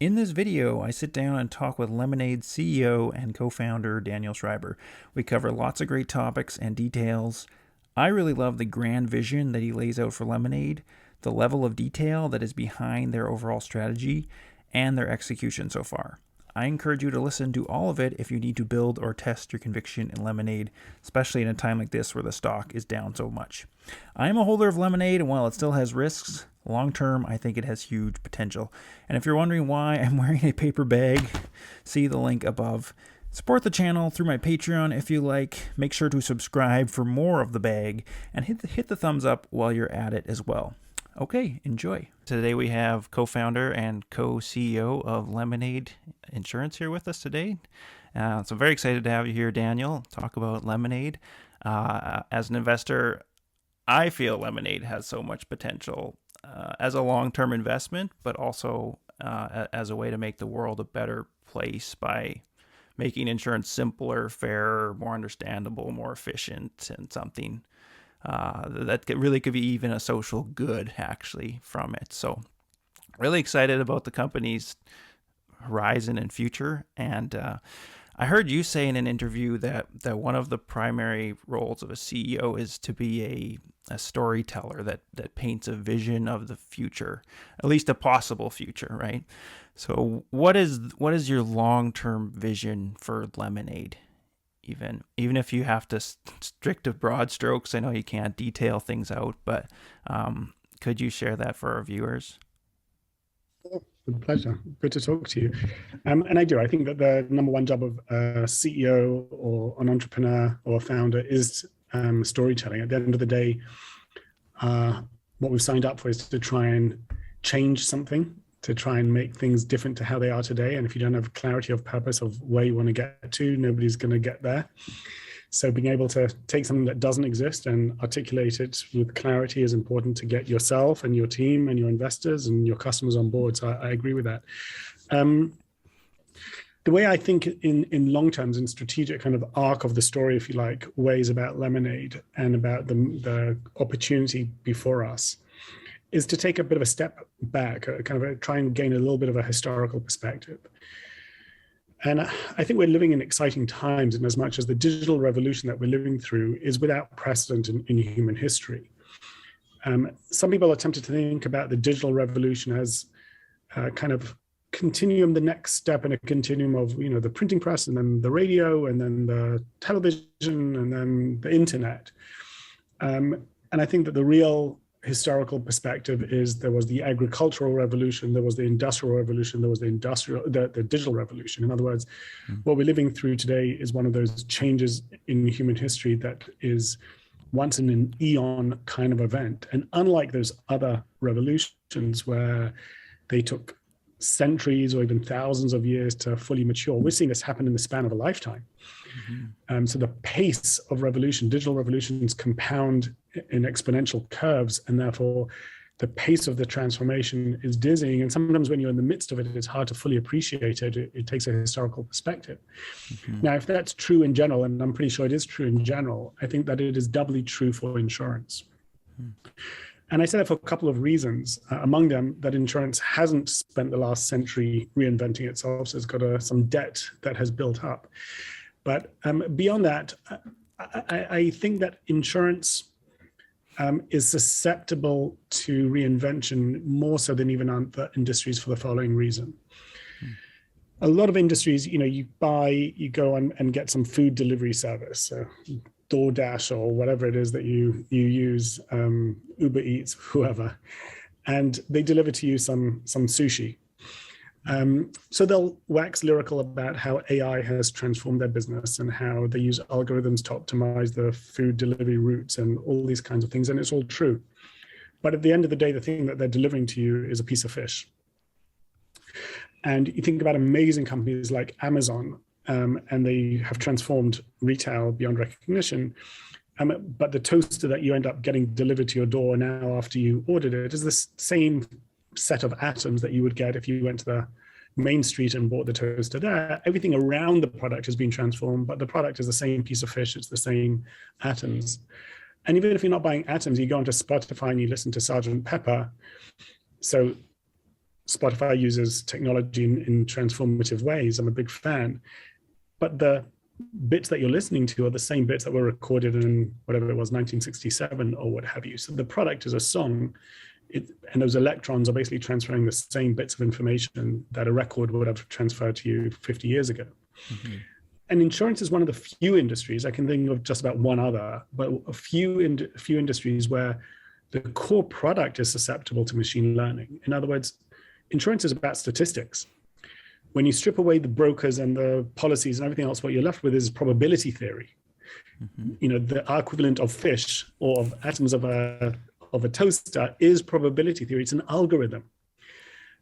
In this video, I sit down and talk with Lemonade CEO and co-founder Daniel Schreiber. We cover lots of great topics and details. I really love the grand vision that he lays out for Lemonade, the level of detail that is behind their overall strategy, and their execution so far. I encourage you to listen to all of it if you need to build or test your conviction in Lemonade, especially in a time like this where the stock is down so much. I am a holder of Lemonade, and while it still has risks, long term, I think it has huge potential. And if you're wondering why I'm wearing a paper bag, see the link above. Support the channel through my Patreon if you like. Make sure to subscribe for more of the bag, and hit the thumbs up while you're at it as well. Okay, enjoy. Today we have co-founder and co-CEO of LMND Insurance here with us today. So I'm very excited to have you here, Daniel. Talk about Lemonade. As an investor, I feel Lemonade has so much potential as a long-term investment, but also as a way to make the world a better place by making insurance simpler, fairer, more understandable, more efficient, and something that really could be even a social good actually from it. So really excited about the company's horizon and future. And I heard you say in an interview that one of the primary roles of a CEO is to be a storyteller that paints a vision of the future, at least a possible future, right? So what is your long-term vision for Lemonade? Even if you have to stick to broad strokes, I know you can't detail things out, but could you share that for our viewers? With a pleasure. Good to talk to you. And I do. I think that the number one job of a CEO or an entrepreneur or a founder is storytelling. At the end of the day, what we've signed up for is to try and change something, to try and make things different to how they are today. And if you don't have clarity of purpose of where you want to get to, nobody's going to get there. So being able to take something that doesn't exist and articulate it with clarity is important to get yourself and your team and your investors and your customers on board. So I agree with that. The way I think in long terms, in strategic kind of arc of the story, if you like, ways about Lemonade and about the opportunity before us, is to take a bit of a step back, try and gain a little bit of a historical perspective. And I think we're living in exciting times in as much as the digital revolution that we're living through is without precedent in human history. Some people are tempted to think about the digital revolution as kind of continuum, the next step in a continuum of, the printing press and then the radio and then the television and then the internet. And I think that the real historical perspective is there was the agricultural revolution, there was the industrial revolution, there was the digital revolution. In other words, what we're living through today is one of those changes in human history that is once in an eon kind of event. And unlike those other revolutions where they took centuries or even thousands of years to fully mature, we're seeing this happen in the span of a lifetime. So the pace of revolution, digital revolutions compound in exponential curves, and therefore the pace of the transformation is dizzying. And sometimes when you're in the midst of it, it's hard to fully appreciate it. It takes a historical perspective. Now, if that's true in general, and I'm pretty sure it is true in general, I think that it is doubly true for insurance. And I say that for a couple of reasons. Among them, that insurance hasn't spent the last century reinventing itself, so it's got some debt that has built up. But beyond that, I think that insurance is susceptible to reinvention more so than even other industries for the following reason. A lot of industries, you go and get some food delivery service, so DoorDash or whatever it is that you use, Uber Eats, whoever, and they deliver to you some sushi. So they'll wax lyrical about how AI has transformed their business and how they use algorithms to optimize the food delivery routes and all these kinds of things. And it's all true. But at the end of the day, the thing that they're delivering to you is a piece of fish. And you think about amazing companies like Amazon, and they have transformed retail beyond recognition. But the toaster that you end up getting delivered to your door now after you ordered it is the same set of atoms that you would get if you went to the main street and bought the toaster there. Everything around the product has been transformed, but the product is the same piece of fish. It's the same atoms. And even if you're not buying atoms, you go onto Spotify and you listen to Sergeant Pepper. So Spotify uses technology in transformative ways. I'm a big fan. But the bits that you're listening to are the same bits that were recorded in whatever it was, 1967 or what have you. So the product is a song, and those electrons are basically transferring the same bits of information that a record would have transferred to you 50 years ago. Mm-hmm. And insurance is one of the few industries, I can think of just about one other, but a few industries where the core product is susceptible to machine learning. In other words, insurance is about statistics. When you strip away the brokers and the policies and everything else, what you're left with is probability theory. Mm-hmm. You know, the equivalent of fish or of atoms of a toaster is probability theory. It's an algorithm.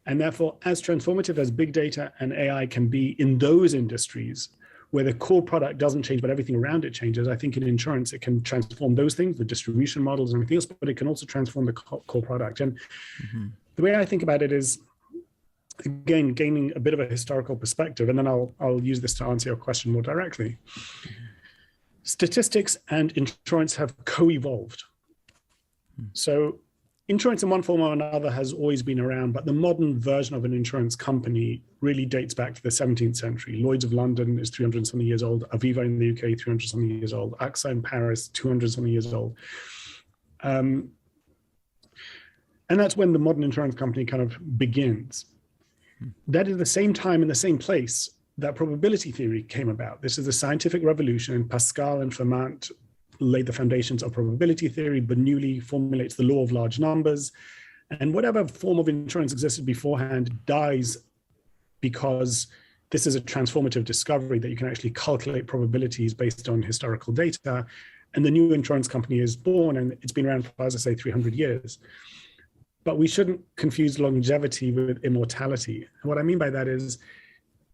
And therefore, as transformative as big data and AI can be in those industries where the core product doesn't change, but everything around it changes, I think in insurance, it can transform those things, the distribution models and everything else, but it can also transform the core product. And the way I think about it is, again, gaining a bit of a historical perspective, and then I'll use this to answer your question more directly. Statistics and insurance have co-evolved. So insurance in one form or another has always been around, but the modern version of an insurance company really dates back to the 17th century. Lloyd's of London is 300 something years old. Aviva in the UK, 300 something years old. AXA in Paris, 200 something years old. And that's when the modern insurance company kind of begins. That is the same time in the same place that probability theory came about. This is a scientific revolution, and Pascal and Fermat laid the foundations of probability theory. Bernoulli formulates the law of large numbers, and whatever form of insurance existed beforehand dies because this is a transformative discovery that you can actually calculate probabilities based on historical data. And the new insurance company is born, and it's been around for, as I say, 300 years. But we shouldn't confuse longevity with immortality. And what I mean by that is,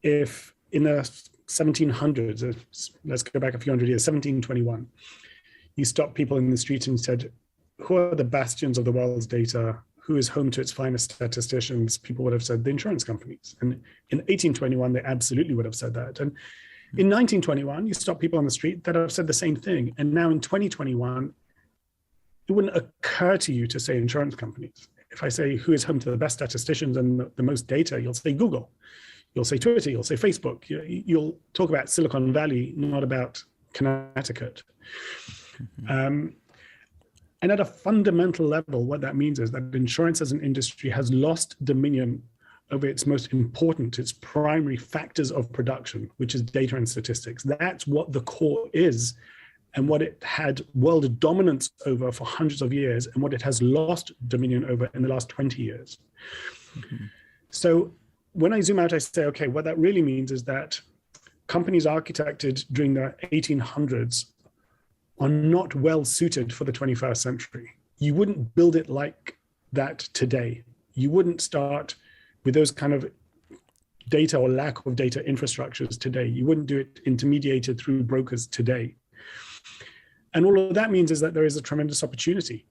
if in the 1700s, let's go back a few hundred years, 1721, you stopped people in the street and said, who are the bastions of the world's data? Who is home to its finest statisticians? People would have said the insurance companies. And in 1821, they absolutely would have said that. And in 1921, you stop people on the street that have said the same thing. And now in 2021, it wouldn't occur to you to say insurance companies. If I say who is home to the best statisticians and the most data, you'll say Google, you'll say Twitter, you'll say Facebook. You'll talk about Silicon Valley, not about Connecticut. And at a fundamental level, what that means is that insurance as an industry has lost dominion over its most important, its primary factors of production, which is data and statistics. That's what the core is, and what it had world dominance over for hundreds of years, and what it has lost dominion over in the last 20 years. So when I zoom out, I say, okay, what that really means is that companies architected during the 1800s are not well suited for the 21st century. You wouldn't build it like that today. You wouldn't start with those kind of data or lack of data infrastructures today. You wouldn't do it intermediated through brokers today. And all of that means is that there is a tremendous opportunity,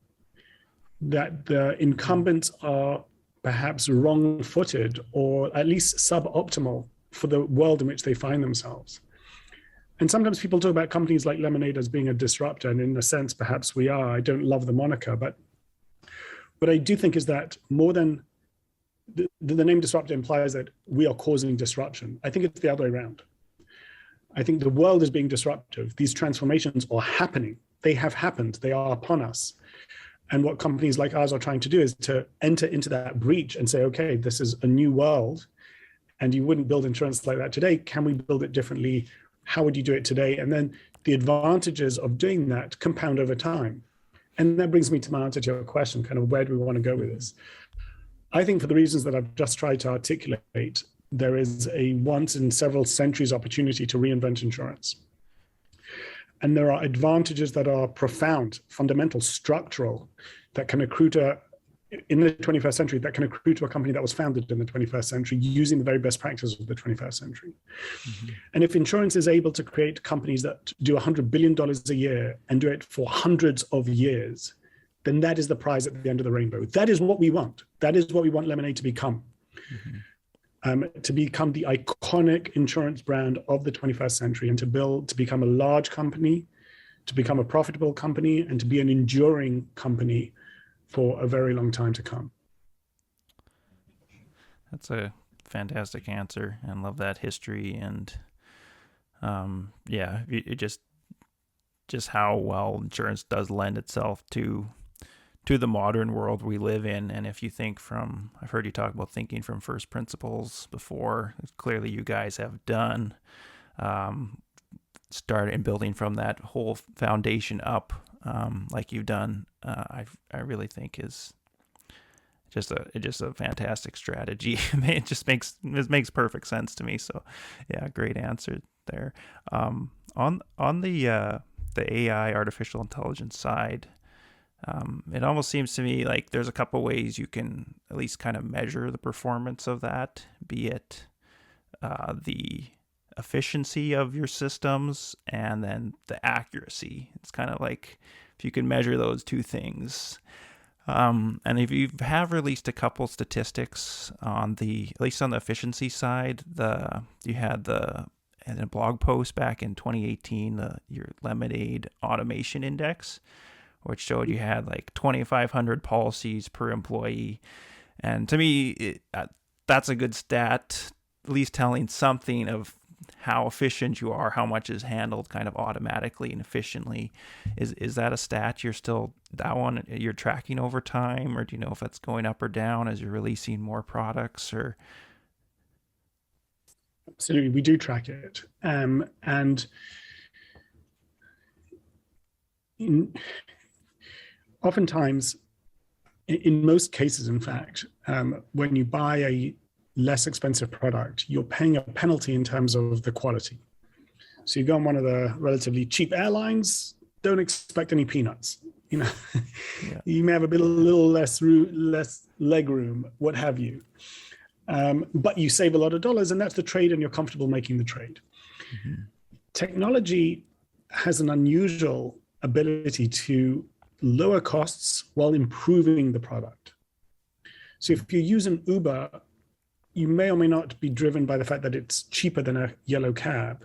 that the incumbents are perhaps wrong-footed or at least suboptimal for the world in which they find themselves. And sometimes people talk about companies like Lemonade as being a disruptor, and in a sense, perhaps we are. I don't love the moniker, but what I do think is that more than the name disruptor implies that we are causing disruption. I think it's the other way around. I think the world is being disruptive. These transformations are happening. They have happened. They are upon us. And what companies like ours are trying to do is to enter into that breach and say, okay, this is a new world, and you wouldn't build insurance like that today. Can we build it differently? How would you do it today? And then the advantages of doing that compound over time. And that brings me to my answer to your question, kind of where do we want to go with this? I think for the reasons that I've just tried to articulate, there is a once in several centuries opportunity to reinvent insurance. And there are advantages that are profound, fundamental, structural, that can accrue to, in the 21st century, that can accrue to a company that was founded in the 21st century using the very best practices of the 21st century. And if insurance is able to create companies that do $100 billion a year and do it for hundreds of years, then that is the prize at the end of the rainbow. That is what we want. That is what we want Lemonade to become. To become the iconic insurance brand of the 21st century, and to become a large company, to become a profitable company, and to be an enduring company for a very long time to come. That's a fantastic answer, and love that history. And yeah, it just how well insurance does lend itself to the modern world we live in. And if you think from, I've heard you talk about thinking from first principles before. Clearly, you guys have done. Start and building from that whole foundation up, like you've done. I really think is just a fantastic strategy. It makes perfect sense to me. So, yeah, great answer there. On the AI, artificial intelligence side, it almost seems to me like there's a couple ways you can at least kind of measure the performance of that, be it the efficiency of your systems and then the accuracy. It's kind of like if you can measure those two things. And if you have released a couple statistics on at least on the efficiency side, you had in a blog post back in 2018, your Lemonade Automation Index, which showed you had like 2,500 policies per employee. And to me, that's a good stat, at least telling something of how efficient you are, how much is handled kind of automatically and efficiently. Is that a stat that one you're tracking over time, or do you know if that's going up or down as you're releasing more products? Or Absolutely, we do track it, and oftentimes, in most cases, in fact, when you buy a less expensive product, you're paying a penalty in terms of the quality. So you go on one of the relatively cheap airlines, don't expect any peanuts. Yeah. You may have a little less leg room, what have you. But you save a lot of dollars, and that's the trade, and you're comfortable making the trade. Mm-hmm. Technology has an unusual ability to lower costs while improving the product. So if you use an Uber, you may or may not be driven by the fact that it's cheaper than a yellow cab.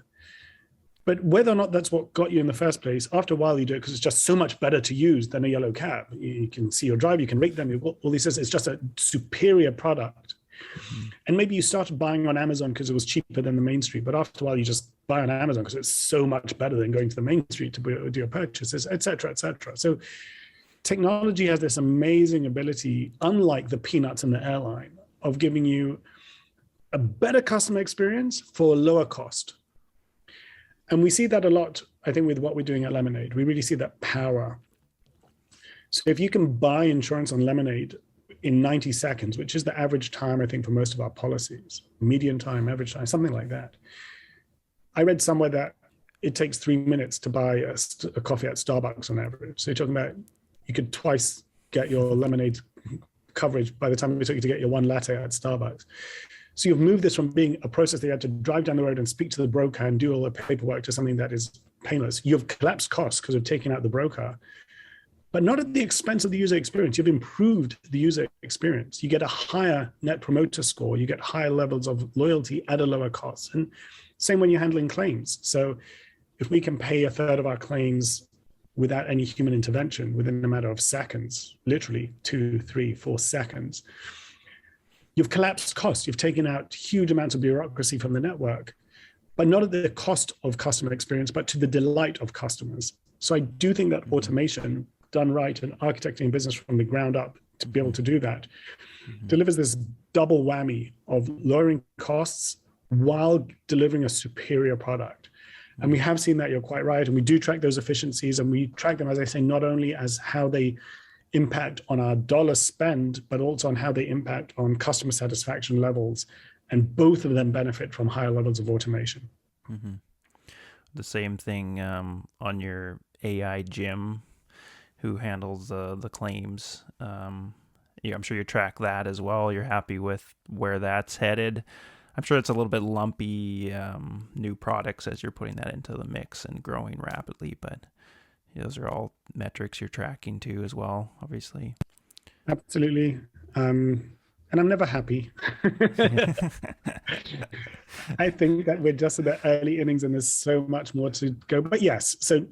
But whether or not that's what got you in the first place, after a while you do it because it's just so much better to use than a yellow cab. You can see your drive, you can rate them, all these, it's just a superior product. Mm-hmm. And maybe you started buying on Amazon because it was cheaper than the main street, but after a while you just buy on Amazon because it's so much better than going to the main street to do your purchases, et cetera, et cetera. So technology has this amazing ability, unlike the peanuts in the airline, of giving you a better customer experience for a lower cost. And we see that a lot, I think, with what we're doing at Lemonade. We really see that power. So if you can buy insurance on Lemonade in 90 seconds, which is the average time, I think, for most of our policies, median time, average time, something like that. I read somewhere that it takes 3 minutes to buy a coffee at Starbucks on average. So you're talking about you could twice get your Lemonade coverage by the time it took you to get your one latte at Starbucks. So you've moved this from being a process that you had to drive down the road and speak to the broker and do all the paperwork to something that is painless. You've collapsed costs because of taking out the broker, but not at the expense of the user experience. You've improved the user experience. You get a higher net promoter score. You get higher levels of loyalty at a lower cost. And same when you're handling claims. So if we can pay a third of our claims without any human intervention within a matter of seconds, literally 2, 3, 4 seconds, you've collapsed costs. You've taken out huge amounts of bureaucracy from the network, but not at the cost of customer experience, but to the delight of customers. So I do think that automation done right and architecting business from the ground up to be able to do that delivers this double whammy of lowering costs while delivering a superior product. And we have seen that, you're quite right. And we do track those efficiencies, and we track them, as I say, not only as how they impact on our dollar spend, but also on how they impact on customer satisfaction levels. And both of them benefit from higher levels of automation. Mm-hmm. The same thing on your AI Jim, who handles the claims. I'm sure you track that as well. You're happy with where that's headed. I'm sure it's a little bit lumpy, new products as you're putting that into the mix and growing rapidly, but those are all metrics you're tracking too as well, obviously. Absolutely. And I'm never happy. I think that we're just in the early innings and there's so much more to go. But yes, so,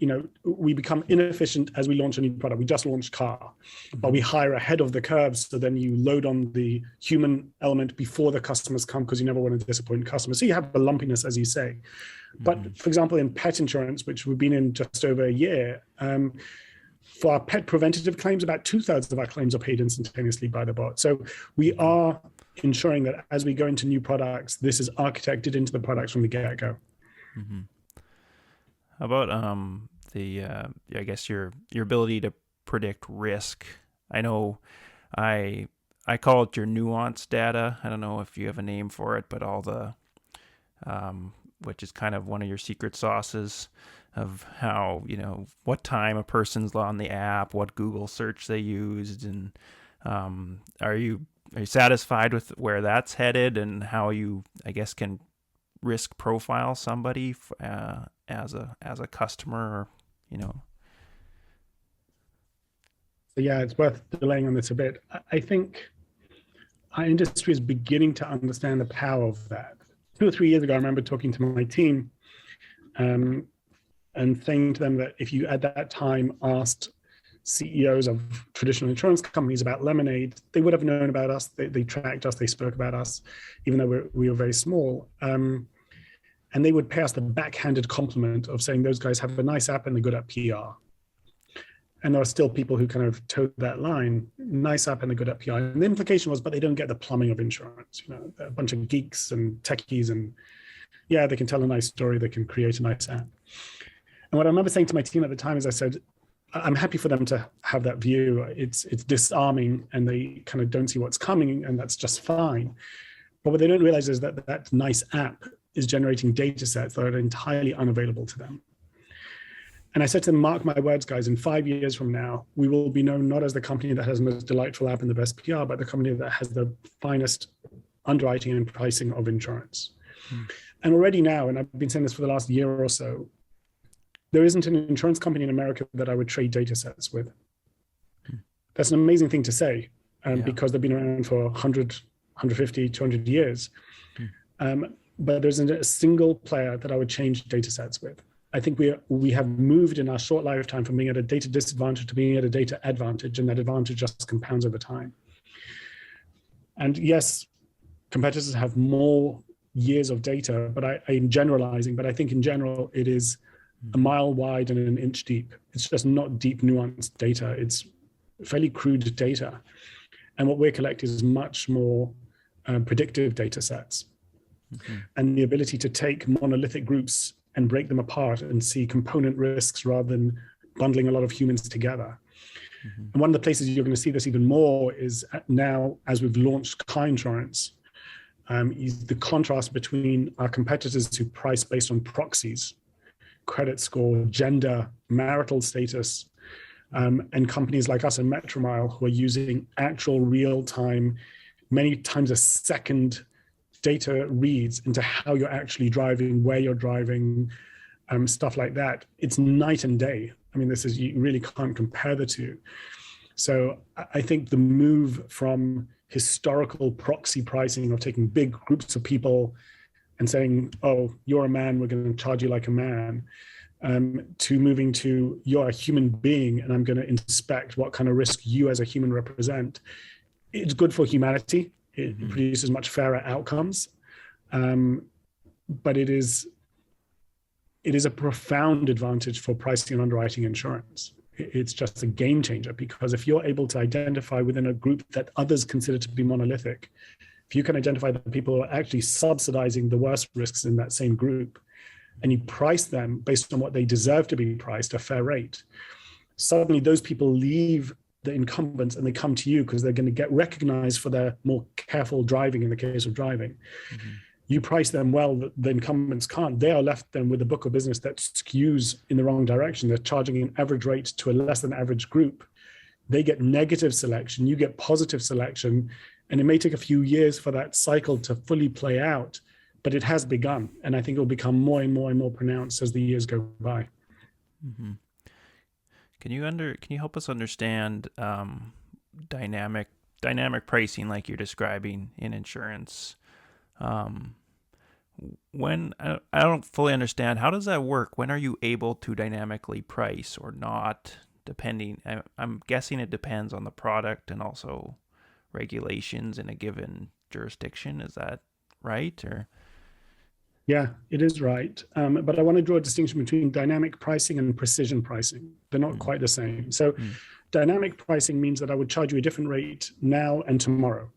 we become inefficient as we launch a new product. We just launched Car, but we hire ahead of the curve. So then you load on the human element before the customers come because you never want to disappoint customers. So you have the lumpiness, as you say. But for example, in pet insurance, which we've been in just over a year, for our pet preventative claims, about 2/3 of our claims are paid instantaneously by the bot. So we are ensuring that as we go into new products, this is architected into the products from the get-go. Mm-hmm. How about I guess your ability to predict risk? I know I call it your nuance data. I don't know if you have a name for it, but all the which is kind of one of your secret sauces of how, what time a person's on the app, what Google search they used, and are you satisfied with where that's headed and how you, I guess, can risk profile somebody as a customer, So yeah, it's worth delaying on this a bit. I think our industry is beginning to understand the power of that. 2 or 3 years ago, I remember talking to my team and saying to them that if you at that time asked CEOs of traditional insurance companies about Lemonade, they would have known about us. They tracked us. They spoke about us, even though we were very small. And they would pay us the backhanded compliment of saying those guys have a nice app and they're good at PR. And there are still people who kind of towed that line, nice app and they're good at PR. And the implication was, but they don't get the plumbing of insurance. A bunch of geeks and techies, and yeah, they can tell a nice story. They can create a nice app. And what I remember saying to my team at the time is I said, I'm happy for them to have that view. It's disarming and they kind of don't see what's coming, and that's just fine. But what they don't realize is that that nice app is generating data sets that are entirely unavailable to them. And I said to them, mark my words, guys, in 5 years from now, we will be known not as the company that has the most delightful app and the best PR, but the company that has the finest underwriting and pricing of insurance. And already now, and I've been saying this for the last year or so, there isn't an insurance company in America that I would trade data sets with. That's an amazing thing to say because they've been around for 100, 150, 200 years. But there isn't a single player that I would change data sets with. I think we have moved in our short lifetime from being at a data disadvantage to being at a data advantage, and that advantage just compounds over time. And yes, competitors have more years of data, but I'm generalizing, but I think in general, it is a mile wide and an inch deep. It's just not deep, nuanced data. It's fairly crude data. And what we're collecting is much more predictive data sets. And the ability to take monolithic groups and break them apart and see component risks rather than bundling a lot of humans together. And one of the places you're going to see this even more is now, as we've launched car insurance, is the contrast between our competitors who price based on proxies, credit score, gender, marital status, and companies like us and Metromile who are using actual real-time, many times a second data reads into how you're actually driving, where you're driving, stuff like that. It's night and day. I mean, you really can't compare the two. So I think the move from historical proxy pricing of taking big groups of people and saying, oh, you're a man, we're going to charge you like a man, to moving to you're a human being and I'm going to inspect what kind of risk you as a human represent. It's good for humanity. It produces much fairer outcomes, but it is a profound advantage for pricing and underwriting insurance. It's just a game changer, because if you're able to identify within a group that others consider to be monolithic, if you can identify the people who are actually subsidizing the worst risks in that same group, and you price them based on what they deserve to be priced, a fair rate, suddenly those people leave the incumbents and they come to you because they're going to get recognized for their more careful driving in the case of driving. You price them well, the incumbents can't. They are left then with a book of business that skews in the wrong direction. They're charging an average rate to a less than average group. They get negative selection, you get positive selection, and it may take a few years for that cycle to fully play out, but it has begun. And I think it will become more and more and more pronounced as the years go by. Can you help us understand dynamic pricing like you're describing in insurance? When I don't fully understand, how does that work? When are you able to dynamically price or not? Depending, I'm guessing it depends on the product and also regulations in a given jurisdiction. Is that right? Or Yeah, it is right. But I want to draw a distinction between dynamic pricing and precision pricing. They're not quite the same. So dynamic pricing means that I would charge you a different rate now and tomorrow,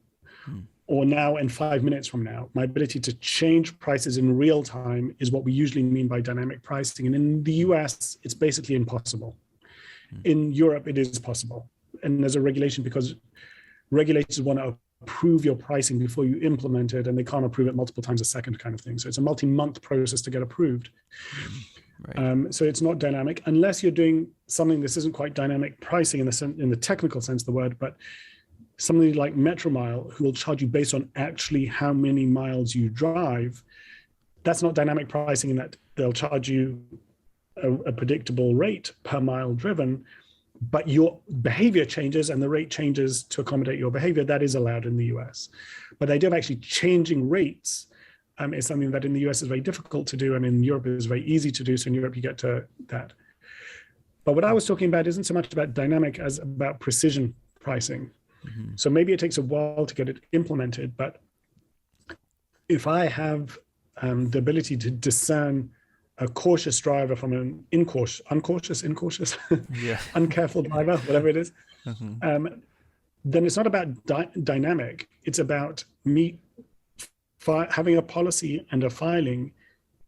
or now and 5 minutes from now. My ability to change prices in real time is what we usually mean by dynamic pricing. And in the US, it's basically impossible. In Europe, it is possible. And there's a regulation because regulators want to approve your pricing before you implement it, and they can't approve it multiple times a second kind of thing. So it's a multi-month process to get approved. Right. So it's not dynamic unless you're doing something. This isn't quite dynamic pricing in the technical sense of the word, but somebody like Metromile, who will charge you based on actually how many miles you drive. That's not dynamic pricing in that they'll charge you a predictable rate per mile driven, but your behavior changes and the rate changes to accommodate your behavior. That is allowed in the US. But the idea of actually changing rates is something that in the US is very difficult to do, and in Europe is very easy to do. So in Europe, you get to that. But what I was talking about isn't so much about dynamic as about precision pricing. So maybe it takes a while to get it implemented, but if I have the ability to discern a cautious driver from an incautious, uncareful driver, whatever it is, then it's not about dynamic. It's about me having a policy and a filing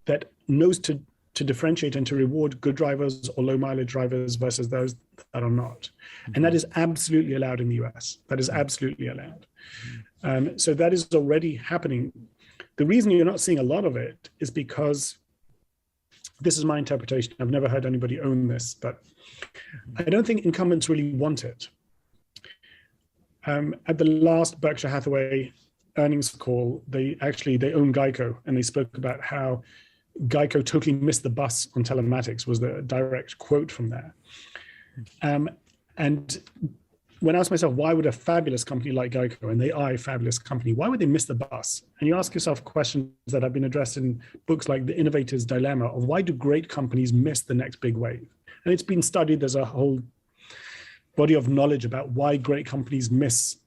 that knows to differentiate and to reward good drivers or low mileage drivers versus those that are not. And that is absolutely allowed in the US. That is absolutely allowed. So that is already happening. The reason you're not seeing a lot of it is because this is my interpretation. I've never heard anybody own this, but I don't think incumbents really want it. At the last Berkshire Hathaway earnings call, they own Geico, and they spoke about how Geico totally missed the bus on telematics, was the direct quote from there. And when I asked myself, why would a fabulous company like Geico, and they are a fabulous company, why would they miss the bus? And you ask yourself questions that have been addressed in books like The Innovator's Dilemma of why do great companies miss the next big wave? And it's been studied. There's a whole body of knowledge about why great companies miss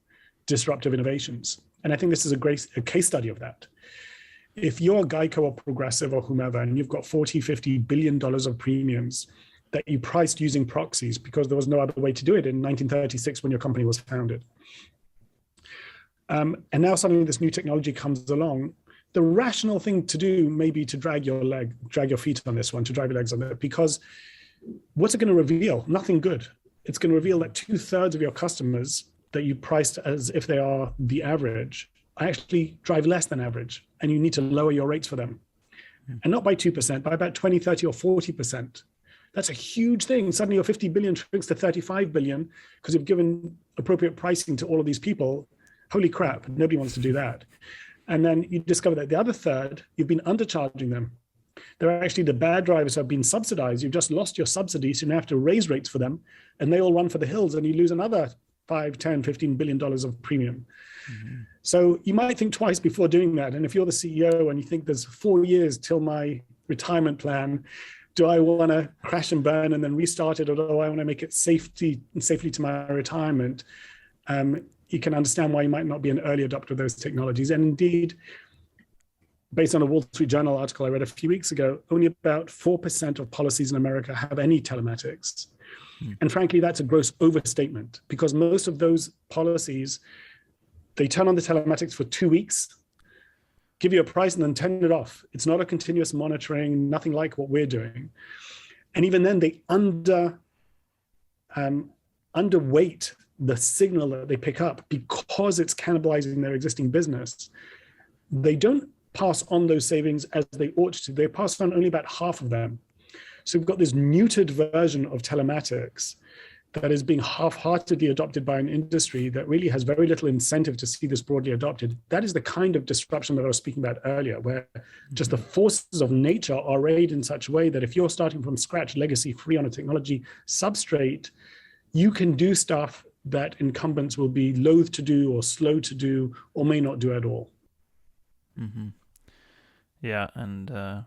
disruptive innovations. And I think this is a case study of that. If you're Geico or Progressive or whomever, and you've got $40-50 billion of premiums that you priced using proxies because there was no other way to do it in 1936 when your company was founded. And now suddenly this new technology comes along. The rational thing to do may be to drag your feet on this one, to drive your legs on it, because what's it going to reveal? Nothing good. It's going to reveal that 2/3 of your customers that you priced as if they are the average actually drive less than average, and you need to lower your rates for them. And not by 2%, by about 20, 30, or 40%. That's a huge thing. Suddenly your 50 billion shrinks to 35 billion because you've given appropriate pricing to all of these people. Holy crap, nobody wants to do that. And then you discover that the other third, you've been undercharging them. They're actually the bad drivers who have been subsidized. You've just lost your subsidy, so you now have to raise rates for them, and they all run for the hills, and you lose another 5, 10, $15 billion of premium. So you might think twice before doing that. And if you're the CEO and you think there's 4 years till my retirement plan, do I want to crash and burn and then restart it, or do I want to make it safely to my retirement? You can understand why you might not be an early adopter of those technologies. And indeed, based on a Wall Street Journal article I read a few weeks ago, only about 4% of policies in America have any telematics. And frankly, that's a gross overstatement, because most of those policies, they turn on the telematics for 2 weeks, give you a price, and then turn it off. It's not a continuous monitoring, nothing like what we're doing. And even then, they underweight the signal that they pick up because it's cannibalizing their existing business. They don't pass on those savings as they ought to. They pass on only about half of them. So we've got this neutered version of telematics that is being half-heartedly adopted by an industry that really has very little incentive to see this broadly adopted. That is the kind of disruption that I was speaking about earlier, where just the forces of nature are arrayed in such a way that if you're starting from scratch, legacy-free on a technology substrate, you can do stuff that incumbents will be loath to do or slow to do or may not do at all. Yeah, and I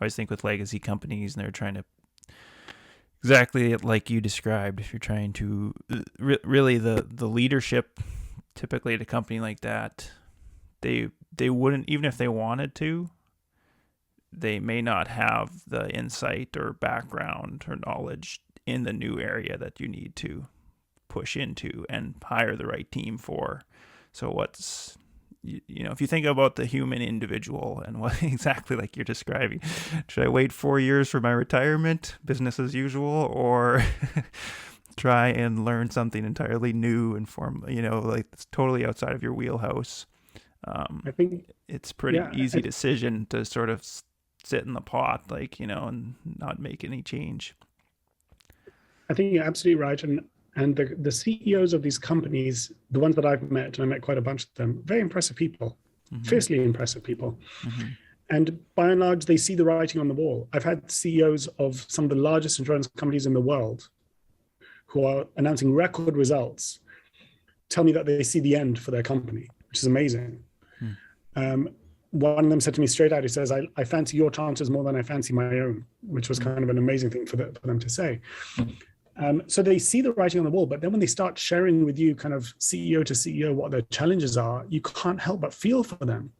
always think with legacy companies, and they're trying to exactly like you described. If you're trying to really the leadership, typically at a company like that, they wouldn't, even if they wanted to, they may not have the insight or background or knowledge in the new area that you need to push into and hire the right team for. So what's if you think about the human individual and what exactly like you're describing, should I wait 4 years for my retirement, business as usual, or try and learn something entirely new and like it's totally outside of your wheelhouse? I think, It's pretty yeah, easy decision to sort of sit in the pot, and not make any change. I think you're absolutely right. And the CEOs of these companies, the ones that I've met, and I met quite a bunch of them, very impressive people, Mm-hmm. fiercely impressive people. Mm-hmm. And by and large, they see the writing on the wall. I've had CEOs of some of the largest insurance companies in the world who are announcing record results tell me that they see the end for their company, which is amazing. Um, one of them said to me straight out, he says, I fancy your chances more than I fancy my own, which was kind of an amazing thing for them to say. So they see the writing on the wall, but then when they start sharing with you kind of CEO to CEO what their challenges are, you can't help but feel for them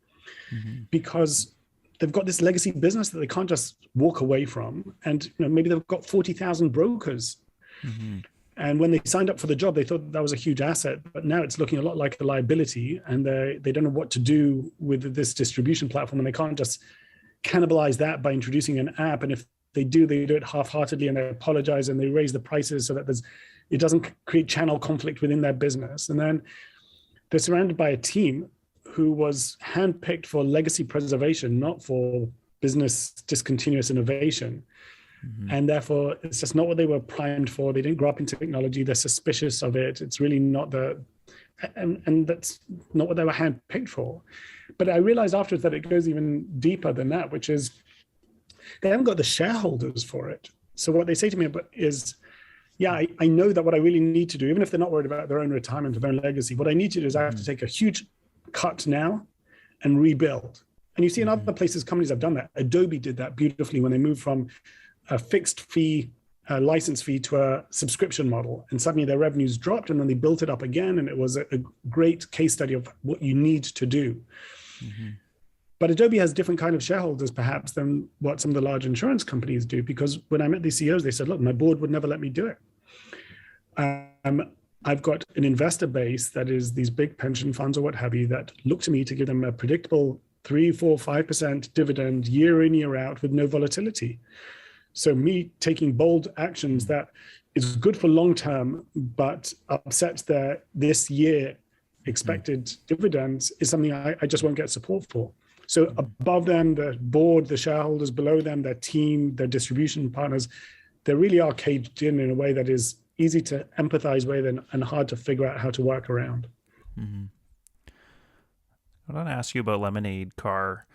Mm-hmm. because they've got this legacy business that they can't just walk away from. And maybe they've got 40,000 brokers. Mm-hmm. And when they signed up for the job, they thought that was a huge asset, but now it's looking a lot like a liability, and they don't know what to do with this distribution platform, and they can't just cannibalize that by introducing an app. And if they do it half-heartedly, and they apologize and they raise the prices so that it doesn't create channel conflict within their business. And then they're surrounded by a team who was handpicked for legacy preservation, not for business discontinuous innovation. Mm-hmm. And therefore, it's just not what they were primed for. They didn't grow up in technology. They're suspicious of it. It's really not and that's not what they were handpicked for. But I realized afterwards that it goes even deeper than that, which is they haven't got the shareholders for it. So what they say to me is, yeah, I know that what I really need to do, even if they're not worried about their own retirement or their own legacy, what I need to do is I have to take a huge cut now and rebuild. And you see in other places, companies have done that. Adobe did that beautifully when they moved from a fixed fee license fee to a subscription model, and suddenly their revenues dropped, and then they built it up again, and it was a great case study of what you need to do. Mm-hmm. But Adobe has different kind of shareholders perhaps than what some of the large insurance companies do, because when I met these CEOs, they said, look, my board would never let me do it. I've got an investor base that is these big pension funds or what have you that look to me to give them a predictable 3, 4, 5% dividend year in, year out with no volatility. So me taking bold actions that is good for long term, but upsets their this year expected dividends is something I just won't get support for. So above them, the board, the shareholders, below them, their team, their distribution partners, they really are caged in a way that is easy to empathize with and hard to figure out how to work around. Mm-hmm. I want to ask you about Lemonade Car.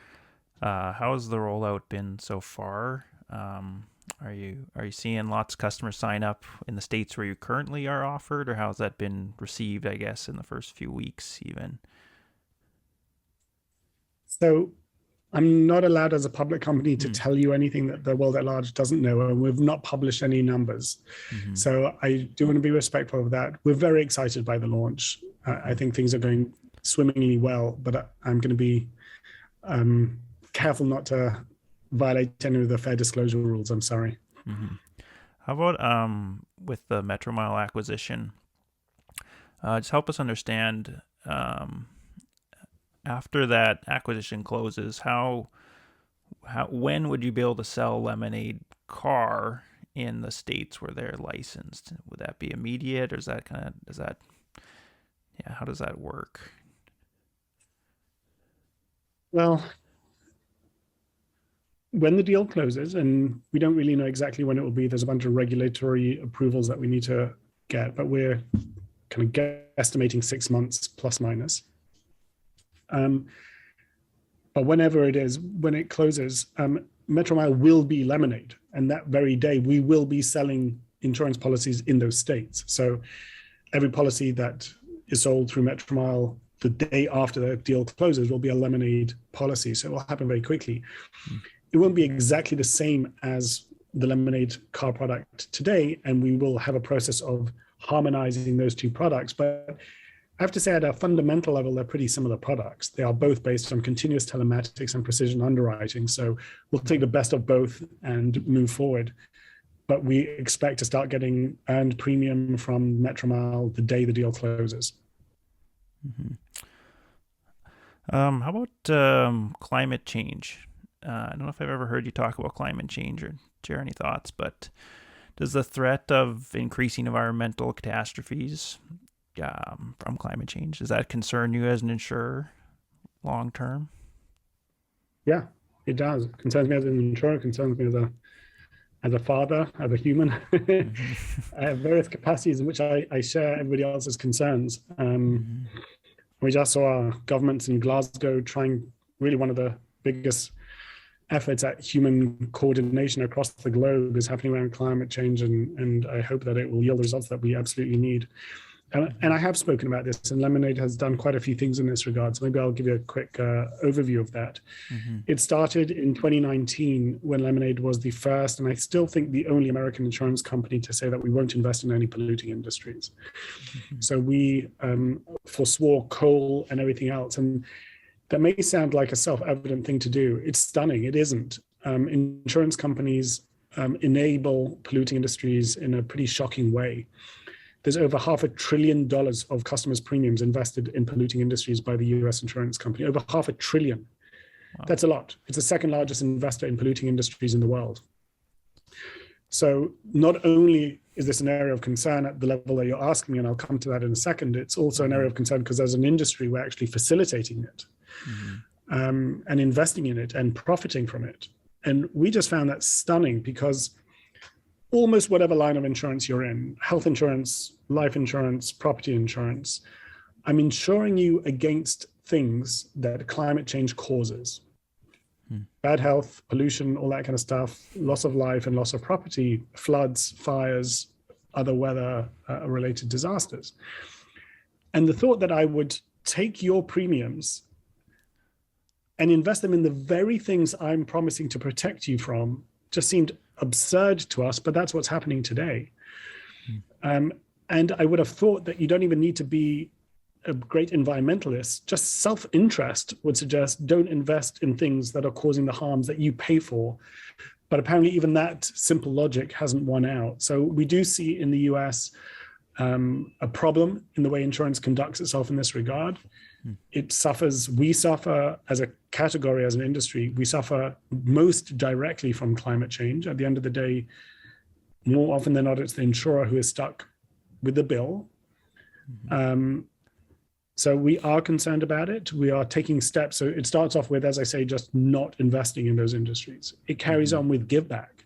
How has the rollout been so far? Are you seeing lots of customers sign up in the states where you currently are offered, or how's that been received, I guess, in the first few weeks even? So I'm not allowed as a public company to tell you anything that the world at large doesn't know, and we've not published any numbers. Mm-hmm. So I do want to be respectful of that. We're very excited by the launch. I think things are going swimmingly well, but I'm going to be careful not to violate any of the fair disclosure rules. I'm sorry. Mm-hmm. How about with the Metromile acquisition? Just help us understand after that acquisition closes, when would you be able to sell Lemonade Car in the states where they're licensed? Would that be immediate, or is that how does that work? Well, when the deal closes, and we don't really know exactly when it will be, there's a bunch of regulatory approvals that we need to get, but we're kind of estimating 6 months plus minus. But whenever it is, when it closes, Metromile will be Lemonade. And that very day, we will be selling insurance policies in those states. So every policy that is sold through Metromile the day after the deal closes will be a Lemonade policy. So it will happen very quickly. It won't be exactly the same as the Lemonade car product today, and we will have a process of harmonizing those two products. But I have to say, at a fundamental level, they're pretty similar products. They are both based on continuous telematics and precision underwriting. So we'll take the best of both and move forward. But we expect to start getting earned premium from Metromile the day the deal closes. Mm-hmm. How about climate change? I don't know if I've ever heard you talk about climate change or share any thoughts, but does the threat of increasing environmental catastrophes from climate change, does that concern you as an insurer long term? Yeah, it does. It concerns me as an insurer, it concerns me as a father, as a human. Mm-hmm. I have various capacities in which I share everybody else's concerns. Mm-hmm. We just saw our governments in Glasgow trying really one of the biggest efforts at human coordination across the globe is happening around climate change, and I hope that it will yield the results that we absolutely need. And I have spoken about this, and Lemonade has done quite a few things in this regard. So maybe I'll give you a quick overview of that. Mm-hmm. It started in 2019 when Lemonade was the first, and I still think the only American insurance company to say that we won't invest in any polluting industries. Mm-hmm. So we forswore coal and everything else. And that may sound like a self-evident thing to do. It's stunning. It isn't. Insurance companies enable polluting industries in a pretty shocking way. There's over $500 billion of customers' premiums invested in polluting industries by the US insurance company, over $500 billion. Wow. That's a lot. It's the second largest investor in polluting industries in the world. So not only is this an area of concern at the level that you're asking, and I'll come to that in a second, it's also an area of concern because as an industry, we're actually facilitating it and investing in it and profiting from it. And we just found that stunning because almost whatever line of insurance you're in, health insurance, life insurance, property insurance, I'm insuring you against things that climate change causes. Bad health, pollution, all that kind of stuff, loss of life and loss of property, floods, fires, other weather-related disasters. And the thought that I would take your premiums and invest them in the very things I'm promising to protect you from just seemed absurd to us, but that's what's happening today. And I would have thought that you don't even need to be a great environmentalist. Just self-interest would suggest don't invest in things that are causing the harms that you pay for. But apparently even that simple logic hasn't won out. So we do see in the US a problem in the way insurance conducts itself in this regard. We suffer as a category, as an industry, we suffer most directly from climate change. At the end of the day, more often than not, it's the insurer who is stuck with the bill. So we are concerned about it. We are taking steps. So it starts off with, as I say, just not investing in those industries. It carries on with give back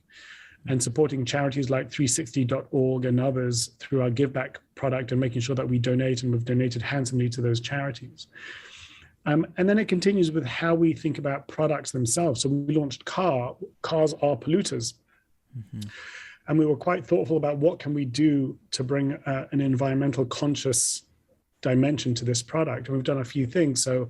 and supporting charities like 360.org and others through our give back product and making sure that we donate, and we've donated handsomely to those charities. And then it continues with how we think about products themselves. So we launched Cars Are Polluters. And we were quite thoughtful about what can we do to bring an environmental conscious dimension to this product. And we've done a few things. So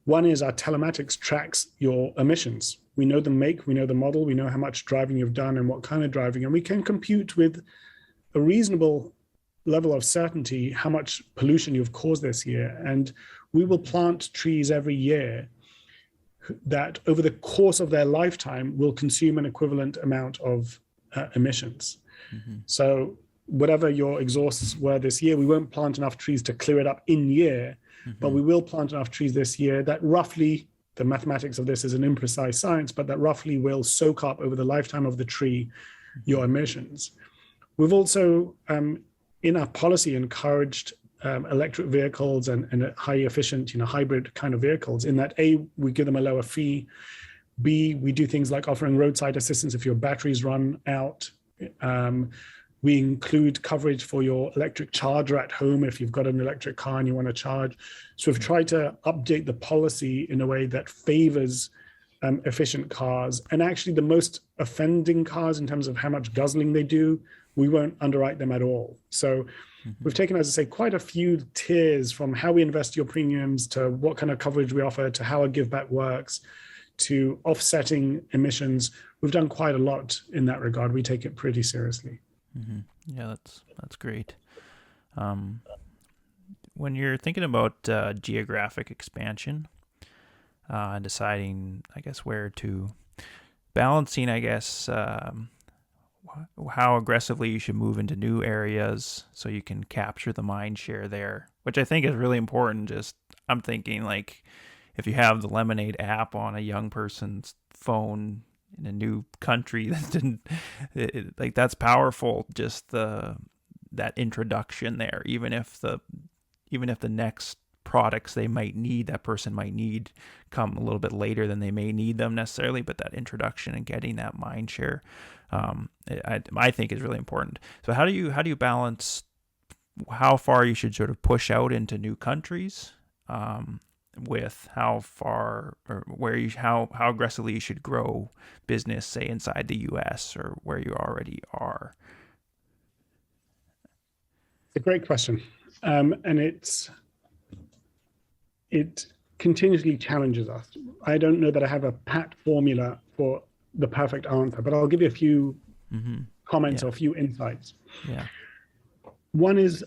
one is our telematics tracks your emissions. We know the make, we know the model, we know how much driving you've done and what kind of driving, and we can compute with a reasonable level of certainty how much pollution you've caused this year. And we will plant trees every year that over the course of their lifetime will consume an equivalent amount of emissions. So whatever your exhausts were this year, we won't plant enough trees to clear it up in year, but we will plant enough trees this year that roughly, the mathematics of this is an imprecise science, but that roughly will soak up over the lifetime of the tree your emissions. We've also, in our policy, encouraged electric high-vehicles and highly efficient, hybrid kind of vehicles, in that A, we give them a lower fee, B, we do things like offering roadside assistance if your batteries run out. We include coverage for your electric charger at home if you've got an electric car and you want to charge. So we've tried to update the policy in a way that favors efficient cars. And actually the most offending cars in terms of how much guzzling they do, we won't underwrite them at all. So We've taken, as I say, quite a few tiers from how we invest your premiums to what kind of coverage we offer to how a give back works to offsetting emissions. We've done quite a lot in that regard. We take it pretty seriously. Yeah, that's great. When you're thinking about geographic expansion and deciding, I guess, where to balancing, I guess, how aggressively you should move into new areas so you can capture the mind share there, which I think is really important. Just I'm thinking like if you have the Lemonade app on a young person's phone in a new country, like that's powerful. Just that introduction there, even if the next products that person might need come a little bit later than they may need them necessarily, but that introduction and getting that mind share, I think is really important. So how do you balance how far you should sort of push out into new countries, with how far or how aggressively you should grow business, say inside the US or where you already are? It's a great question. And it continuously challenges us. I don't know that I have a pat formula for the perfect answer, but I'll give you a few comments or a few insights. Yeah. One is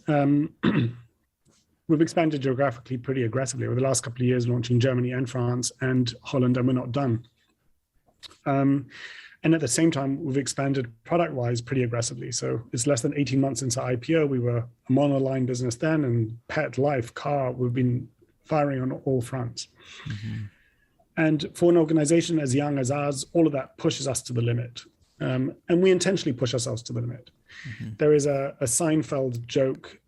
we've expanded geographically pretty aggressively over the last couple of years, launching Germany and France and Holland, and we're not done. And at the same time, we've expanded product-wise pretty aggressively. So it's less than 18 months since our IPO. We were a monoline business then, and pet, life, car, we've been firing on all fronts. And for an organization as young as ours, all of that pushes us to the limit. And we intentionally push ourselves to the limit. There is a Seinfeld joke.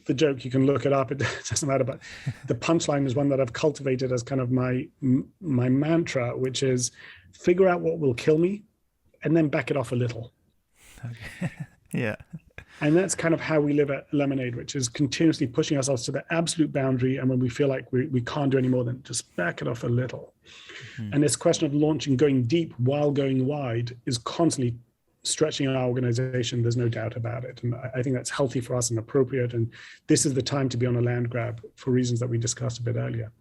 The joke, you can look it up, it doesn't matter, but the punchline is one that I've cultivated as kind of my mantra, which is figure out what will kill me and then back it off a little. Okay. Yeah. And that's kind of how we live at Lemonade, which is continuously pushing ourselves to the absolute boundary. And when we feel like we can't do any more, then just back it off a little. And this question of launching, going deep while going wide is constantly stretching our organization. There's no doubt about it. And I think that's healthy for us and appropriate. And this is the time to be on a land grab for reasons that we discussed a bit earlier.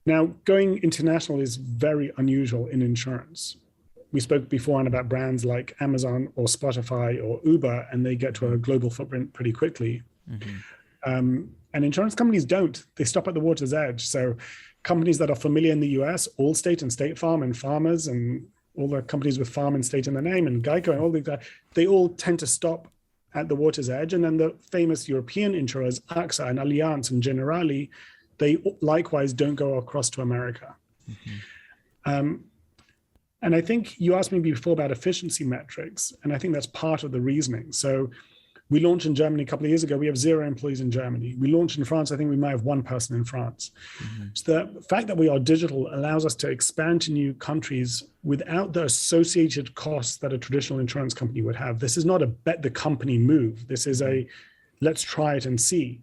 Now, going international is very unusual in insurance. We spoke beforehand about brands like Amazon or Spotify or Uber, and they get to a global footprint pretty quickly. And insurance companies don't. They stop at the water's edge. So companies that are familiar in the US, Allstate and State Farm and Farmers and all the companies with farm and state in the name and Geico and all these guys, they all tend to stop at the water's edge. And then the famous European insurers, AXA and Allianz and Generali, they likewise don't go across to America. And I think you asked me before about efficiency metrics, and I think that's part of the reasoning. So we launched in Germany a couple of years ago. We have 0 employees in Germany. We launched in France. I think we might have 1 person in France. So the fact that we are digital allows us to expand to new countries without the associated costs that a traditional insurance company would have. This is not a bet the company move. This is a let's try it and see.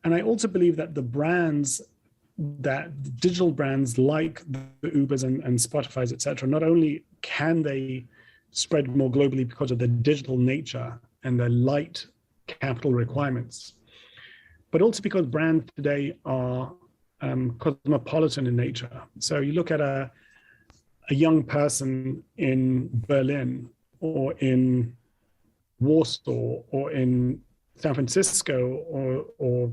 And I also believe that the brands, that digital brands like the Ubers and Spotify's, et cetera, not only can they spread more globally because of the digital nature and the light capital requirements, but also because brands today are cosmopolitan in nature. So you look at a young person in Berlin or in Warsaw or in San Francisco or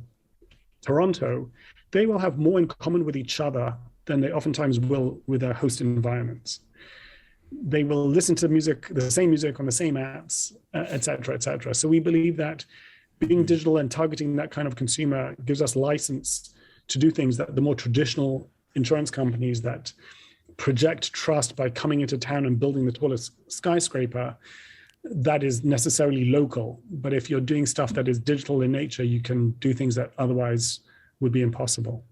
Toronto, they will have more in common with each other than they oftentimes will with their host environments. They will listen to music, the same music on the same apps, et cetera, et cetera. So we believe that being digital and targeting that kind of consumer gives us license to do things that the more traditional insurance companies that project trust by coming into town and building the tallest skyscraper, that is necessarily local. But if you're doing stuff that is digital in nature, you can do things that otherwise would be impossible.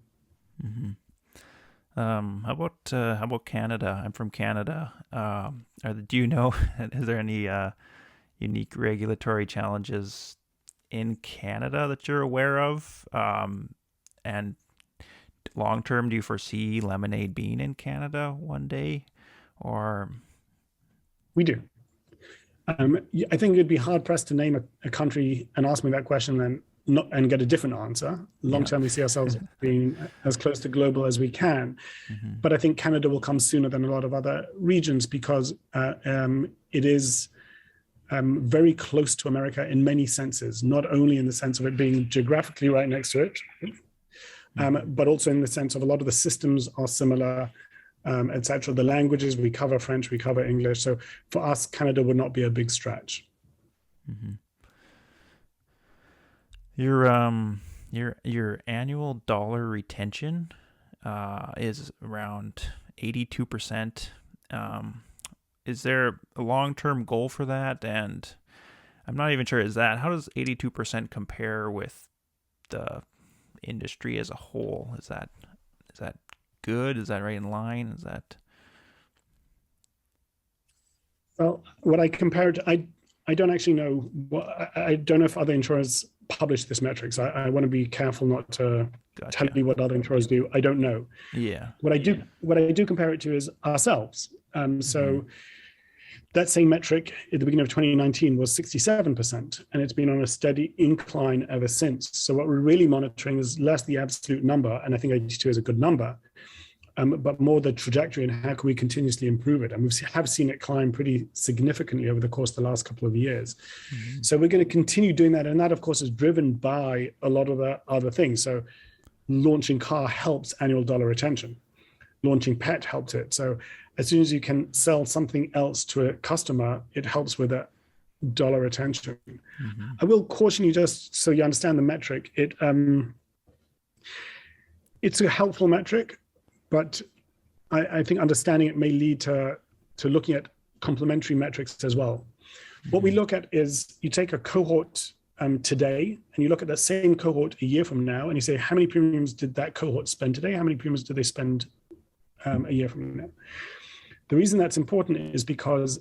How about Canada? I'm from Canada. Do you know, is there any unique regulatory challenges in Canada that you're aware of? And long term, do you foresee Lemonade being in Canada one day? Or we do. I think it'd be hard pressed to name a country and ask me that question and get a different answer. Long term, we see ourselves being as close to global as we can. But I think Canada will come sooner than a lot of other regions because it is very close to America in many senses, not only in the sense of it being geographically right next to it, but also in the sense of a lot of the systems are similar, etc. The languages, we cover French, we cover English. So for us, Canada would not be a big stretch. Your annual dollar retention is around 82%. Is there a long-term goal for that? And I'm not even sure, how does 82% compare with the industry as a whole? Is that good? Is that right in line? Well, what I compared, I don't actually know I don't know if other insurers publish this metric. So I want to be careful not to tell you what other insurers do. I don't know. Yeah. What I do compare it to is ourselves. So that same metric at the beginning of 2019 was 67%, and it's been on a steady incline ever since. So what we're really monitoring is less the absolute number, and I think 82 is a good number, but more the trajectory and how can we continuously improve it. And we have seen it climb pretty significantly over the course of the last couple of years. So we're going to continue doing that. And that, of course, is driven by a lot of the other things. So launching car helps annual dollar retention. Launching pet helped it. So as soon as you can sell something else to a customer, it helps with that dollar retention. I will caution you, just so you understand the metric. It's a helpful metric, but I think understanding it may lead to looking at complementary metrics as well. What we look at is you take a cohort today and you look at that same cohort a year from now and you say, how many premiums did that cohort spend today? How many premiums did they spend a year from now? The reason that's important is because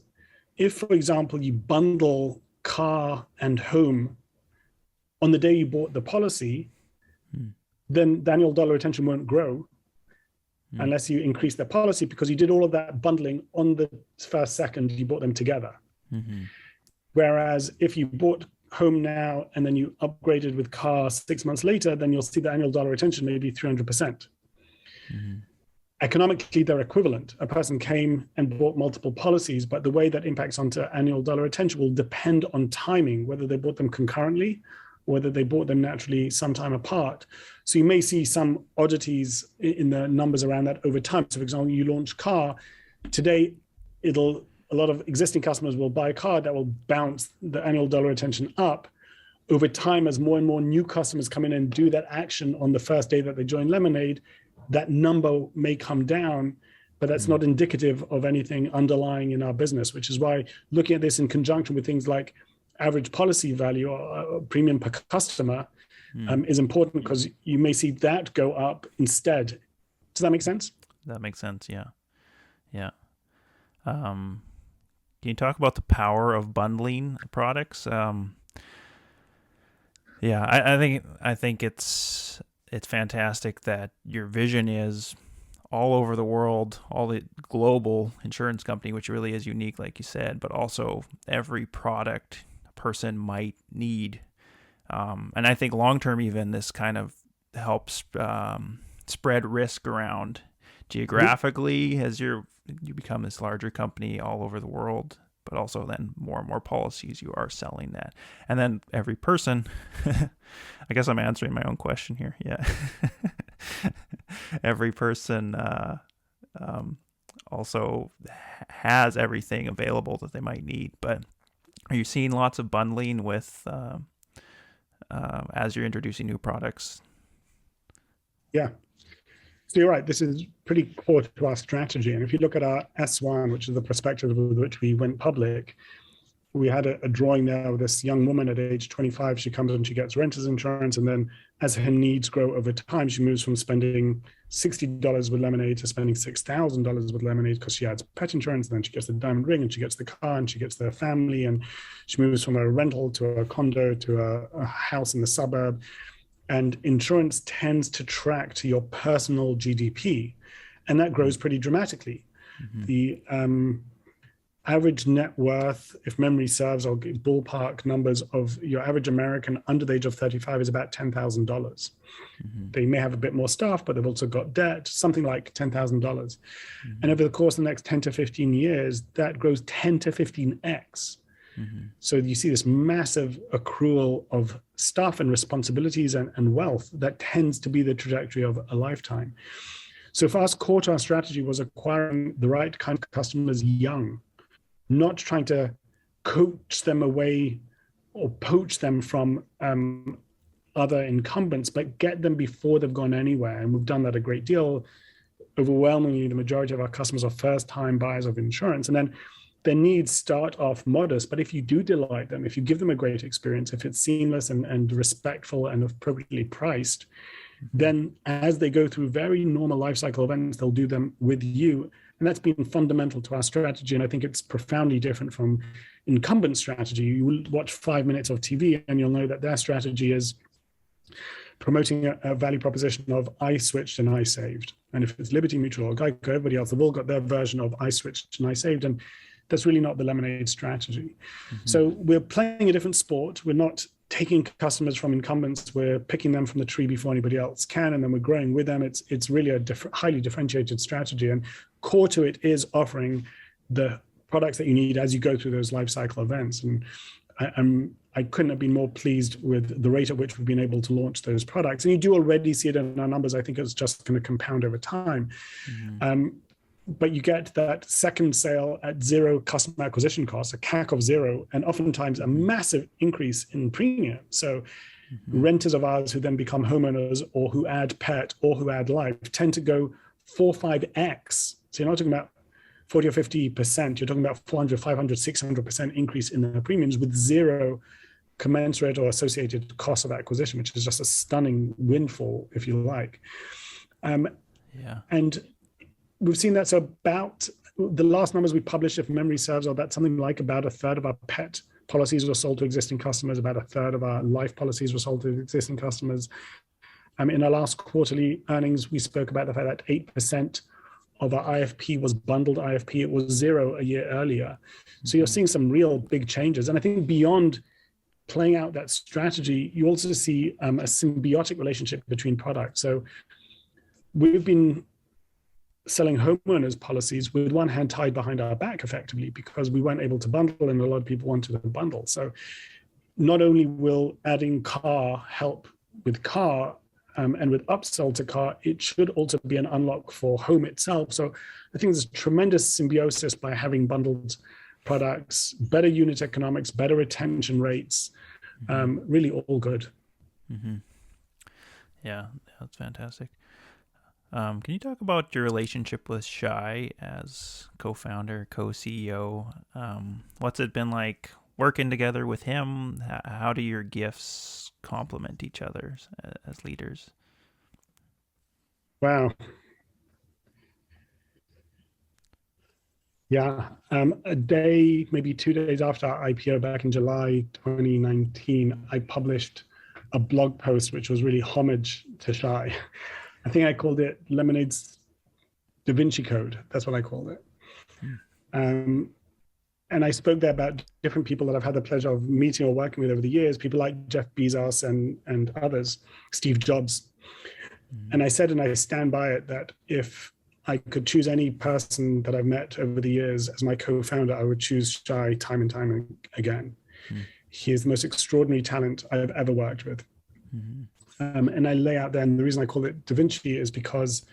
if, for example, you bundle car and home on the day you bought the policy, then the annual dollar retention won't grow unless you increase the policy, because you did all of that bundling on the first second you bought them together. Whereas if you bought home now and then you upgraded with car 6 months later, then you'll see the annual dollar retention maybe 300%. Economically, they're equivalent. A person came and bought multiple policies, but the way that impacts onto annual dollar retention will depend on timing, whether they bought them concurrently, whether they bought them naturally sometime apart. So you may see some oddities in the numbers around that over time. So for example, you launch car, today a lot of existing customers will buy a car that will bounce the annual dollar retention up. Over time, as more and more new customers come in and do that action on the first day that they join Lemonade, that number may come down, but that's not indicative of anything underlying in our business, which is why looking at this in conjunction with things like average policy value or premium per customer is important, because you may see that go up instead. Does that make sense? That makes sense. Yeah. Can you talk about the power of bundling products? I think it's fantastic that your vision is all over the world, all the global insurance company, which really is unique, like you said, but also every product a person might need. And I think long-term, even this kind of helps spread risk around geographically as you become this larger company all over the world, but also then more and more policies you are selling that. And then every person, I guess I'm answering my own question here. Yeah. Every person also has everything available that they might need. But are you seeing lots of bundling with as you're introducing new products? Yeah. So you're right. This is pretty core to our strategy. And if you look at our S1, which is the prospectus with which we went public, we had a drawing there of this young woman at age 25. She comes and she gets renter's insurance. And then as her needs grow over time, she moves from spending $60 with Lemonade to spending $6,000 with Lemonade, because she adds pet insurance. And then she gets the diamond ring and she gets the car and she gets the family. And she moves from a rental to a condo to a house in the suburb. And insurance tends to track to your personal GDP, and that grows pretty dramatically. average net worth, if memory serves, or ballpark numbers of your average American under the age of 35 is about $10,000. They may have a bit more stuff, but they've also got debt, something like $10,000. And over the course of the next 10 to 15 years, that grows 10 to 15x. So you see this massive accrual of stuff and responsibilities and wealth that tends to be the trajectory of a lifetime. So for us, core to our strategy was acquiring the right kind of customers young, not trying to coach them away or poach them from other incumbents, but get them before they've gone anywhere. And we've done that a great deal. Overwhelmingly, the majority of our customers are first-time buyers of insurance. And then their needs start off modest, but if you do delight them, if you give them a great experience, if it's seamless and respectful and appropriately priced, then as they go through very normal life cycle events, they'll do them with you. And that's been fundamental to our strategy. And I think it's profoundly different from incumbent strategy. You will watch 5 minutes of TV and you'll know that their strategy is promoting a value proposition of I switched and I saved. And if it's Liberty Mutual or Geico, everybody else have all got their version of I switched and I saved. And that's really not the Lemonade strategy. So we're playing a different sport. We're not taking customers from incumbents. We're picking them from the tree before anybody else can, and then we're growing with them. It's really a highly differentiated strategy. And core to it is offering the products that you need as you go through those life cycle events. And I couldn't have been more pleased with the rate at which we've been able to launch those products. And you do already see it in our numbers. I think it's just going to compound over time. But you get that second sale at zero customer acquisition cost, a CAC of zero, and oftentimes a massive increase in premium. So renters of ours who then become homeowners or who add pet or who add life tend to go 4-5x. So you're not talking about 40 or 50%. You're talking about 400, 500, 600% increase in their premiums with zero commensurate or associated cost of acquisition, which is just a stunning windfall, if you like. And we've seen that. So about the last numbers we published, if memory serves, are that something like about a third of our pet policies were sold to existing customers. About a third of our life policies were sold to existing customers. In our last quarterly earnings, we spoke about the fact that 8% of our IFP was bundled IFP. It was zero a year earlier. So you're seeing some real big changes. And I think beyond playing out that strategy, you also see a symbiotic relationship between products. So we've been selling homeowners policies with one hand tied behind our back effectively because we weren't able to bundle and a lot of people wanted to bundle. So not only will adding car help with car and with upsell to car, it should also be an unlock for home itself. So I think there's tremendous symbiosis by having bundled products, better unit economics, better retention rates, really all good. Yeah, that's fantastic. Can you talk about your relationship with Shai as co-founder, co-CEO? What's it been like working together with him? How do your gifts complement each other as leaders? Wow. Yeah. A day, maybe 2 days after our IPO back in July 2019, I published a blog post which was really homage to Shai. I think I called it Lemonade's Da Vinci Code. That's what I called it. And I spoke there about different people that I've had the pleasure of meeting or working with over the years, people like Jeff Bezos and others, Steve Jobs. And I said, and I stand by it, that if I could choose any person that I've met over the years as my co-founder, I would choose Shai time and time again. He is the most extraordinary talent I've ever worked with. And I lay out there, and the reason I call it Da Vinci is because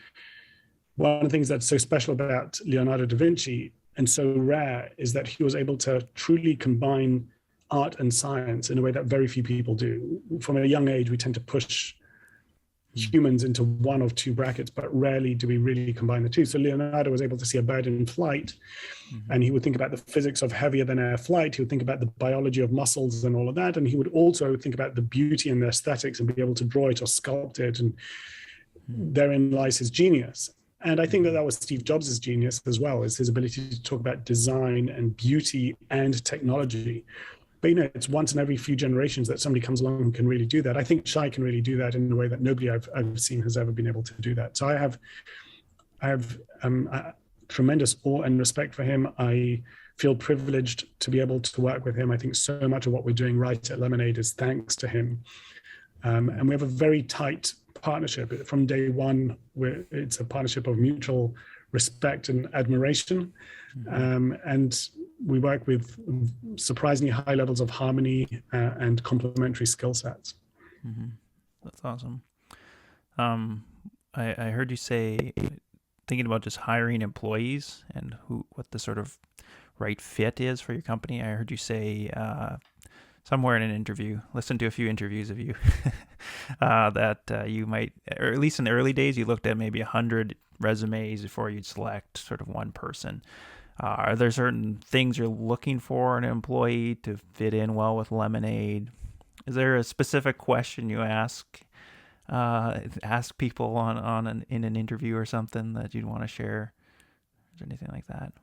one of the things that's so special about Leonardo da Vinci and so rare is that he was able to truly combine art and science in a way that very few people do. From a young age, we tend to push humans into one of two brackets, but rarely do we really combine the two. So Leonardo was able to see a bird in flight, and he would think about the physics of heavier than air flight. He would think about the biology of muscles and all of that. And he would also think about the beauty and the aesthetics and be able to draw it or sculpt it. And therein lies his genius. And I think that that was Steve Jobs' genius as well, is his ability to talk about design and beauty and technology. But, you know, it's once in every few generations that somebody comes along who can really do that. I think Shai can really do that in a way that nobody I've seen has ever been able to do that. So I have tremendous awe and respect for him. I feel privileged to be able to work with him. I think so much of what we're doing right at Lemonade is thanks to him. And we have a very tight partnership. From day one, it's a partnership of mutual respect and admiration. And we work with surprisingly high levels of harmony and complementary skill sets. That's awesome. I heard you say, thinking about just hiring employees and what the sort of right fit is for your company. I heard you say somewhere in an interview, listened to a few interviews of you, that you might, or at least in the early days, you looked at maybe 100 resumes before you'd select sort of one person. Are there certain things you're looking for in an employee to fit in well with Lemonade? Is there a specific question you ask people in an interview or something that you'd want to share? Is there anything like that?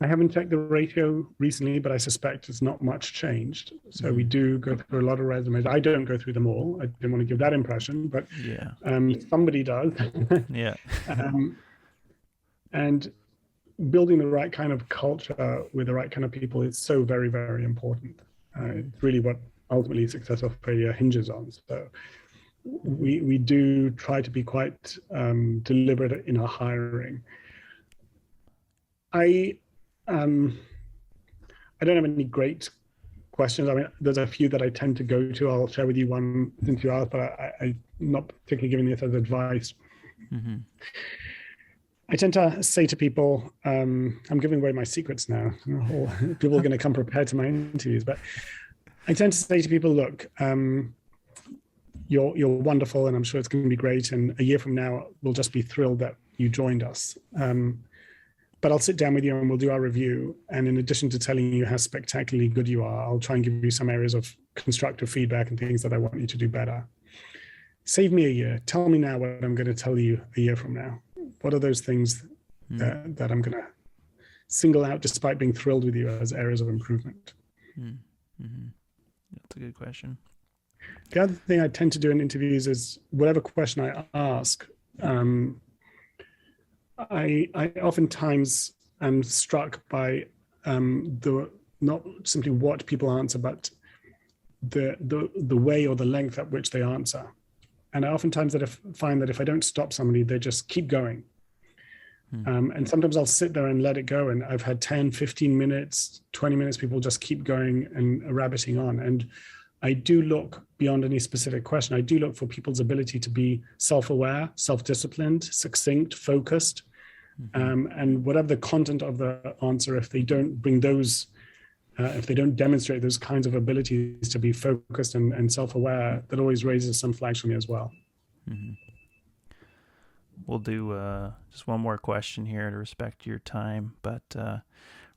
I haven't checked the ratio recently, but I suspect it's not much changed. So we do go through a lot of resumes. I don't go through them all. I didn't want to give that impression, but somebody does. Yeah. And building the right kind of culture with the right kind of people is so very, very important. It's really what ultimately success or failure hinges on. So we do try to be quite deliberate in our hiring. I don't have any great questions. I mean, there's a few that I tend to go to. I'll share with you one since you asked, but I'm not particularly giving this as advice. I tend to say to people, I'm giving away my secrets now. People are going to come prepared to my interviews, but I tend to say to people, look, you're wonderful, and I'm sure it's going to be great. And a year from now, we'll just be thrilled that you joined us. But I'll sit down with you and we'll do our review. And in addition to telling you how spectacularly good you are, I'll try and give you some areas of constructive feedback and things that I want you to do better. Save me a year. Tell me now what I'm going to tell you a year from now. What are those things that I'm going to single out despite being thrilled with you as areas of improvement? That's a good question. The other thing I tend to do in interviews is whatever question I ask, I oftentimes am struck by the not simply what people answer, but the way or the length at which they answer. And I oftentimes find that if I don't stop somebody, they just keep going. And sometimes I'll sit there and let it go. And I've had 10, 15 minutes, 20 minutes, people just keep going and rabbiting on. And I do look beyond any specific question. I do look for people's ability to be self-aware, self-disciplined, succinct, focused. And whatever the content of the answer, if they don't bring those, if they don't demonstrate those kinds of abilities to be focused and self-aware, that always raises some flags for me as well. We'll do just one more question here to respect your time, but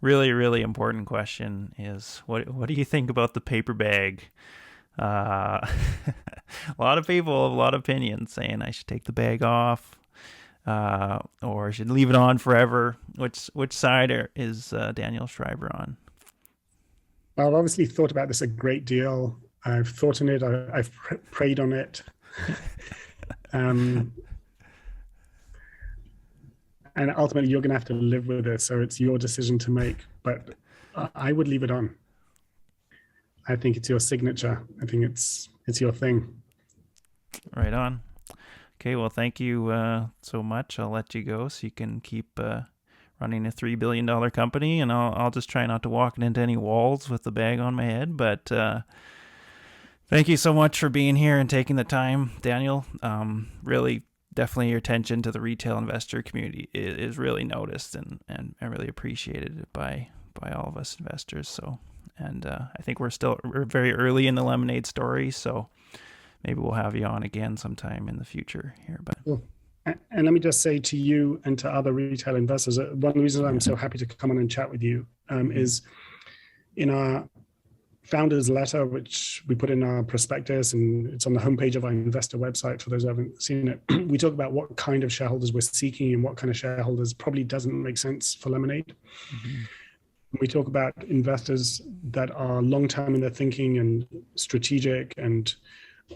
really, really important question is, what do you think about the paper bag? A lot of people have a lot of opinions saying I should take the bag off, or I should leave it on forever. Which side is Daniel Schreiber on? I've obviously thought about this a great deal. I've thought on it. I've prayed on it. And ultimately, you're going to have to live with it. So it's your decision to make. But I would leave it on. I think it's your signature. I think it's your thing. Right on. Okay, well, thank you so much. I'll let you go so you can keep running a $3 billion company, and I'll just try not to walk into any walls with the bag on my head. But thank you so much for being here and taking the time, Daniel. Really, definitely your attention to the retail investor community is really noticed and really appreciated by all of us investors. So, and I think we're very early in the Lemonade story, so maybe we'll have you on again sometime in the future here. But cool. And let me just say to you and to other retail investors, one of the reasons I'm so happy to come on and chat with you is in our founders letter, which we put in our prospectus, and it's on the homepage of our investor website for those who haven't seen it. We talk about what kind of shareholders we're seeking and what kind of shareholders probably doesn't make sense for Lemonade. We talk about investors that are long-term in their thinking and strategic and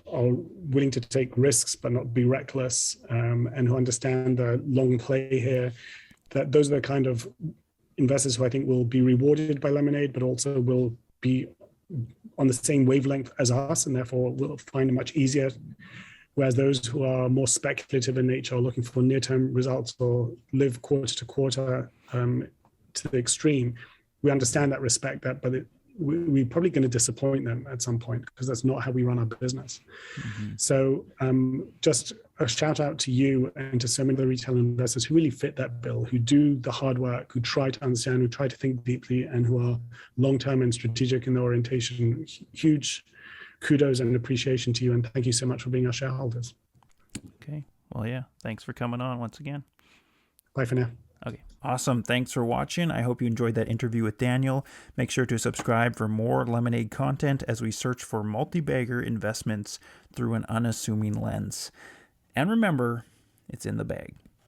are willing to take risks but not be reckless, and who understand the long play here. That those are the kind of investors who I think will be rewarded by Lemonade, but also will be on the same wavelength as us, and therefore will find it much easier. Whereas those who are more speculative in nature, are looking for near-term results or live quarter to quarter to the extreme, we understand that, respect that, but we're probably going to disappoint them at some point, because that's not how we run our business. Mm-hmm. So just a shout out to you and to so many other retail investors who really fit that bill, who do the hard work, who try to understand, who try to think deeply, and who are long-term and strategic in their orientation. Huge kudos and appreciation to you, and thank you so much for being our shareholders. Okay. Well, yeah. Thanks for coming on once again. Bye for now. Okay, awesome. Thanks for watching. I hope you enjoyed that interview with Daniel. Make sure to subscribe for more Lemonade content as we search for multi-bagger investments through an unassuming lens. And remember, it's in the bag.